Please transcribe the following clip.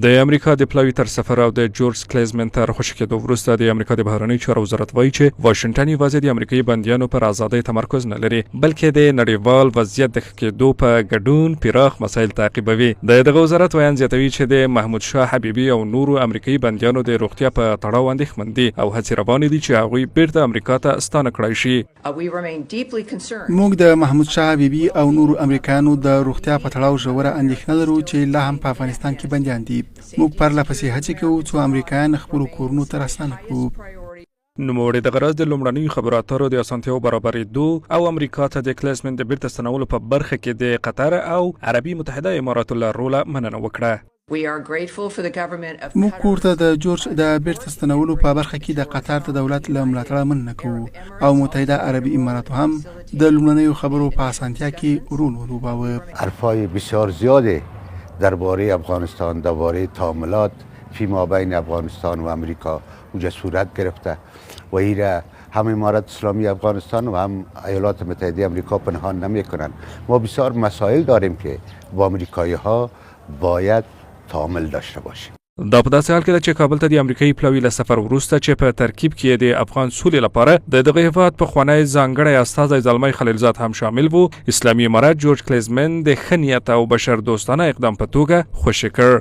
د امریکا د پلاوي تر سفر او د جورج کلیزمن تر خوشی کېدو وروسته د امریکا د بهرنی چارو وزارت وایي چې واشنگټن یوازې د امریکایي بندیانو پر ازادۍ تمرکز نه لري بلکې د نړیوال وضعیت د ښه کېدو په ګډون پراخ مسایل تعقیبوي. دغه وزارت ویان زیاتوي چې د محمود شاه حبیبي او نورو امریکایي بندیانو د روغتیا په تړاو اندېښمن دي او هڅې روانې دي چې هغوی بیرته امریکا ته ستانه کړای شي. موږ د محمود شاه حبیبي او نورو امریکایانو د روغتیا په تړاو ژوره اندېښنه لرو چې لا هم په افغانستان کې بندیان دي. موږ پرله پسې هڅې کوو څو امریکایان خپلو کورونو ته راستانه کړو. نوموړي د غرض د لومړنیو خبرو اترو د اسانتیاو برابرېدو او امریکا ته د کلیزمن د بیرته ستنولو په برخه کې د قطر او عربي متحده اماراتو له روله مننه وکړه. موږ کورته د جورج د بیرته ستنولو په برخه کې د قطر د دولت له ملاتړه مننه کوو او متحده عربي اماراتو هم د لومړنیو خبرو په اسانتیا کې رول ولوباوه. حرفای بسیار زیاده درباره افغانستان، درباره تعاملات فیما بین افغانستان و امریکا اونجا صورت گرفته و ایره هم امارت اسلامی افغانستان و هم ایالات متحده امریکا پنهان نمیکنن. ما بسیار مسائل داریم که با امریکایی ها باید تعامل داشته باشیم. دا په داسې حال کې ده چې کابل ته د امریکایي پلاوي له سفر وروسته چې په ترکیب کې د افغان سولې لپاره د دغه هیواد پخوانی ځانګړی استازی زلمی خلیلزاد هم شامل و. اسلامي امارت جورج کلیزمن د ښه نیت او بشر دوستانه اقدام په توګه خوشی کړ.